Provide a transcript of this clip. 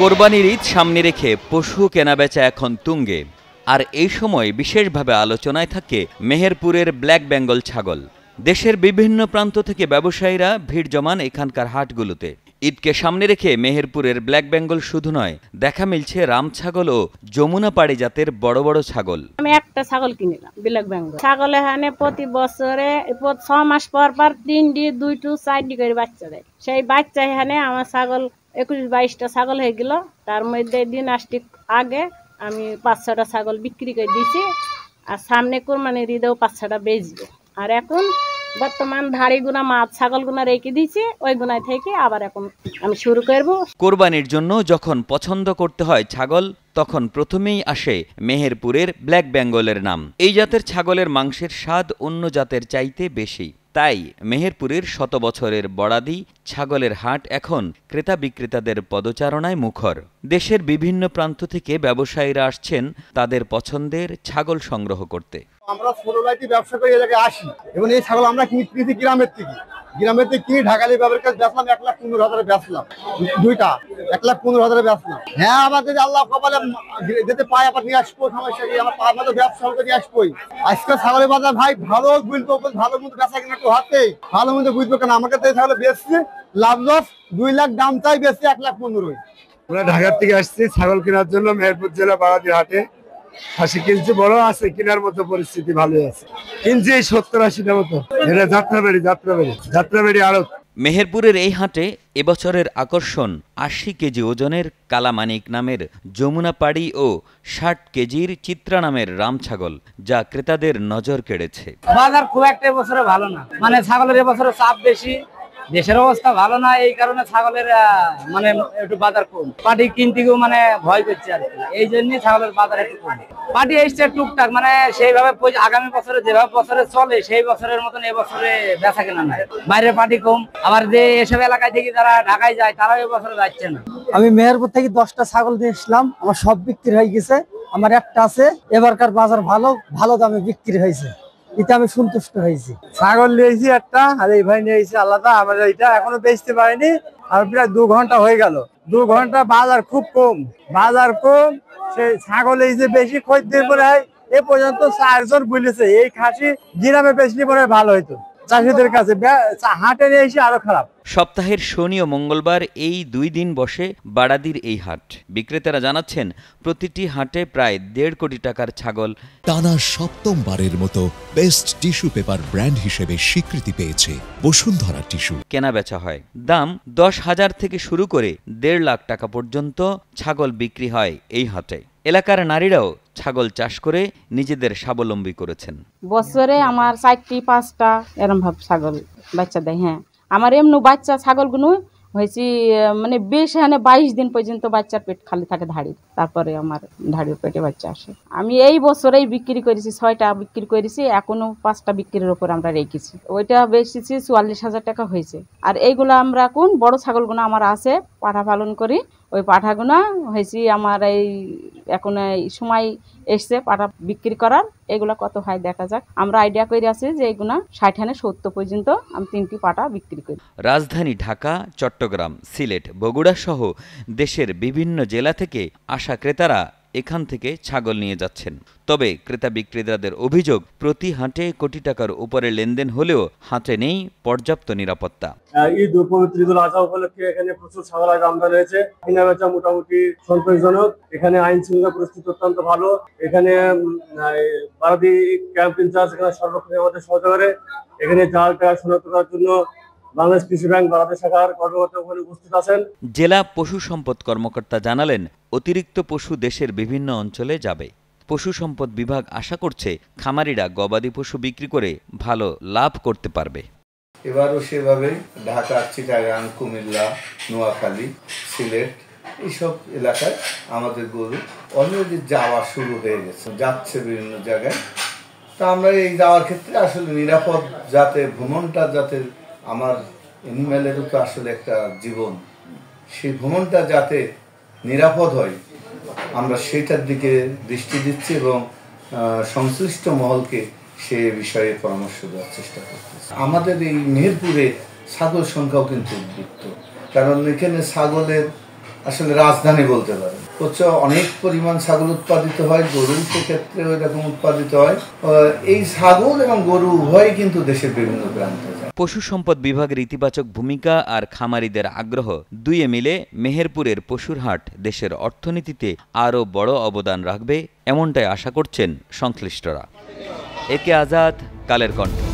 কোরবানির ঈদ সামনে রেখে পশু কেনাবেচা এখন তুঙ্গে। আর এই সময় বিশেষভাবে আলোচনায় থাকে মেহেরপুরের ব্ল্যাক বেঙ্গল ছাগল। দেশের বিভিন্ন প্রান্ত থেকে ব্যবসায়ীরা ভিড় জমান এখানকার হাটগুলোতে। ঈদকে সামনে রেখে মেহেরপুরের ব্ল্যাক বেঙ্গল শুধু নয়, দেখা মিলছে রাম ছাগল ও যমুনা পাড়ি জাতের বড় বড় ছাগল। আমি একটা ছাগল কিনলাম ব্ল্যাক বেঙ্গল ছাগল। এখানে প্রতি বছরে 6 মাস পর পর 3টি 2টো 4টি করে বাচ্চা দেয়। সেই বাচ্চা এখানে আমার ছাগল 21-22টা ছাগল হয়ে গেল। তার মধ্যে দিন আসতে আগে আমি 5-6টা ছাগল বিক্রি করে দিয়েছি। আর সামনে কোরবানির ঈদেও 5-6টা বেচবো। আর এখন বর্তমান ধাড়ি গুনা মাছ ছাগল গুনা রেখে দিয়েছি, ওই গুনায় থেকে আবার এখন আমি শুরু করব। কোরবানির জন্য যখন পছন্দ করতে হয় ছাগল, তখন প্রথমেই আসে মেহেরপুরের ব্ল্যাক বেঙ্গলের নাম। এই জাতের ছাগলের মাংসের স্বাদ অন্য জাতের চাইতে বেশি। তাই মেহেরপুরের 100 বছরের বড়াদি ছাগলের হাট এখন ক্রেতা বিক্রেতাদের পদচারণায় মুখর। দেশের বিভিন্ন প্রান্ত থেকে ব্যবসায়ীরা আসছেন তাদের পছন্দের ছাগল সংগ্রহ করতে। আমরা ছোটবেলায় ব্যবসা করে এলাকায় আসি এবং এই ছাগল আমরা কিনেছি গ্রামের থেকে কিনে ঢাকালি বাবার কাছে বেচলাম 1,15,000 বেচলাম। 2টা 1,15,000 বেচলাম। হ্যাঁ, আবার যদি আল্লাহ কপালে যেতে পাই আবার নিয়ে আসবো, সমস্যা কি, আমার আমাদের ব্যবসা নিয়ে আসবোই। আজকে ছাগলের বাজার ভাই ভালো বুঝবো, ভালো মতো বেচা কিনা একটু হাতে ভালো মতো বুঝবো। কেন আমাকে তো ছাগল বেচছে লাভ লস 2 লাখ, দাম চাই বেচছে 1,15,000। আমরা ঢাকার থেকে আসছি ছাগল কেনার জন্য মেহেরপুর জেলা বাগাদি হাটে। খাসি কিনছি, বড় আছে, কেনার মতো পরিস্থিতি ভালোই আছে। কিনছি 70-80টা মতো। এটা যাত্রাবাড়ি আড়ত। মেহেরপুরের এই হাটে এবছরের আকর্ষণ 80 কেজি ওজনের কালামানিক নামের যমুনা পাড়ি ও 60 কেজির চিত্রা নামের রাম ছাগল, যা ক্রেতাদের নজর কেড়েছে। বাজার খুব একটা এবছরে ভালো না, মানে ছাগলের এবছরে চাপ বেশি, দেশের অবস্থা ভালো না, এই কারণে ছাগলের মানে একটু বাজার কম। পাটি কিনতেও মানে ভয় করছে আর কি, এই জন্যই ছাগলের বাজার একটু কম। পাটি এসছে টুকটাক, মানে সেইভাবে আগামী বছরে যেভাবে বছরে চলে সেই বছরের মতন এবছরে বেচা কেনা নাই। বাইরের পাটি কম, আবার যে এসব এলাকায় থেকে যারা ঢাকায় যায় তারাও এবছরে যাচ্ছে না। আমি মেহেরপুর থেকে 10টা ছাগল দিয়ে এসলাম, আমার সব বিক্রি হয়ে গেছে, আমার একটা আছে। এবারকার বাজার ভালো দামে বিক্রি হয়েছে, এতে আমি সন্তুষ্ট হয়েছি। ছাগল নিয়েছি একটা, আর এই ভাই নিয়েছি আলাদা। আমরা এটা এখনো বেচতে পারিনি, আর প্রায় 2 ঘন্টা হয়ে গেল। 2 ঘন্টা বাজার খুব কম, সেই ছাগল এই যে বেশি খরিদ্দার পরে হয়। এ পর্যন্ত 4 জন বলেছে এই খাসি গ্রামে বেচলে পরে ভালো হইতো। চাষিদের কাছে হাটে নিয়ে এসে আরো খারাপ। সপ্তাহের শনি ও মঙ্গলবার এই 2 দিন বসে বাড়াদির এই হাট। বিক্রেতারা জানাচ্ছেন প্রতিটি হাটে প্রায় 1.5 কোটি টাকার ছাগল। টানা 7মবারের মতো বেস্ট টিস্যু পেপার ব্র্যান্ড হিসেবে স্বীকৃতি পেয়েছে বসুন্ধরা টিস্যু। কেনা বেচা হয়, দাম 10,000 থেকে শুরু করে 1.5 লাখ টাকা পর্যন্ত ছাগল বিক্রি হয় এই হাটে। এলাকার নারীরাও ছাগল চাষ করে নিজেদের স্বাবলম্বী করেছেন। বছরে আমার 4টি-5টা এরকম ভাবে ছাগল বাচ্চা দেয়। হ্যাঁ, আমার এমনি বাচ্চা ছাগলগুলো হয়েছে মানে বেশ, এখানে 22 দিন পর্যন্ত বাচ্চার পেট খালি থাকে ধাড়ির, তারপরে আমার ধাড়ির পেটে বাচ্চা আসে। আমি এই বছরেই বিক্রি করেছি, 6টা বিক্রি করেছি, এখনো 5টা বিক্রির উপর আমরা রেখেছি। ওইটা বেচেছি 44,000 টাকা হয়েছে। আর এইগুলো আমরা কোন বড় ছাগলগুলো আমার আছে, পাঠা পালন করি, ওই পাঠাগুনা হয়েছি আমার এখন এই সময় এসছে পাঠা বিক্রি করার। এগুলা কত হয় দেখা যাক। আমরা আইডিয়া করে আছি যে এগুলা 60-70 পর্যন্ত আমি 3টি পাঠা বিক্রি করি। রাজধানী ঢাকা, চট্টগ্রাম, সিলেট, বগুড়া সহ দেশের বিভিন্ন জেলা থেকে আসা ক্রেতারা এখান থেকে ছাগল নিয়ে যাচ্ছেন। তবে ক্রেতা বিক্রেতাদের অভিযোগ, প্রতি হাটে কোটি টাকার উপরে লেনদেন হলেও হাটে নেই পর্যাপ্ত নিরাপত্তা। ঈদ পবিত্র ঈদুল আজহা উপলক্ষে এখানে প্রচুর ছাগল আমদানি হয়েছে। কেনা বেচা মোটামুটি সন্তোষজনক। এখানে আইন শৃঙ্খলা পরিস্থিতি অত্যন্ত ভালো। এখানে বারাদি ক্যাম্প ইনচার্জ এখানে সর্বক্ষণ আমাদের সহযোগিতা করে। এখানে জাল টাকা শনাক্ত করার জন্য বাংলাদেশ কৃষি ব্যাংক বাংলাদেশ শাখার কর্মকর্তা ওখানে উপস্থিত আছেন। জেলা পশু সম্পদ কর্মকর্তা জানালেন, অতিরিক্ত পশু দেশের বিভিন্ন অঞ্চলে যাবে। পশু সম্পদ বিভাগ আশা করছে খামারিরা গবাদি পশু বিক্রি করে ভালো লাভ করতে পারবে। এবারও সেভাবে ঢাকা, চিটাগাং, কুমিল্লা, নোয়াখালী, সিলেট এইসব এলাকায় আমাদের গরু অলরেডি যাওয়া শুরু হয়ে গেছে, যাচ্ছে বিভিন্ন জায়গায়। তা আমরা এই যাওয়ার ক্ষেত্রে আসলে নিরাপদ, যাতে ভ্রমণটা যাতে আমার এনিম্যালেরও তো আসলে একটা জীবন, সেই ভ্রমণটা যাতে নিরাপদ হয় আমরা সেটার দিকে দৃষ্টি দিচ্ছি এবং সংশ্লিষ্ট মহলকে সে বিষয়ে পরামর্শ দেওয়ার চেষ্টা করতেছি। আমাদের এই মেহেরপুরে ছাগল সংখ্যাও কিন্তু উদ্বৃত্ত, কারণ এখানে ছাগলের আসলে রাজধানী বলতে পারেন। প্রচুর অনেক পরিমাণ ছাগল উৎপাদিত হয়, গরুর ক্ষেত্রে ওই রকম উৎপাদিত হয়। এই ছাগল এবং গরু উভয়ই কিন্তু দেশের বিভিন্ন প্রান্তে যায়। পশু সম্পদ বিভাগের ইতিবাচক ভূমিকা আর খামারিদের আগ্রহ দুইয়ে মিলে মেহেরপুরের পশুর হাট দেশের অর্থনীতিতে আরও বড় অবদান রাখবে, এমনটাই আশা করছেন সংশ্লিষ্টরা। একে আজাদ, কালের কণ্ঠ।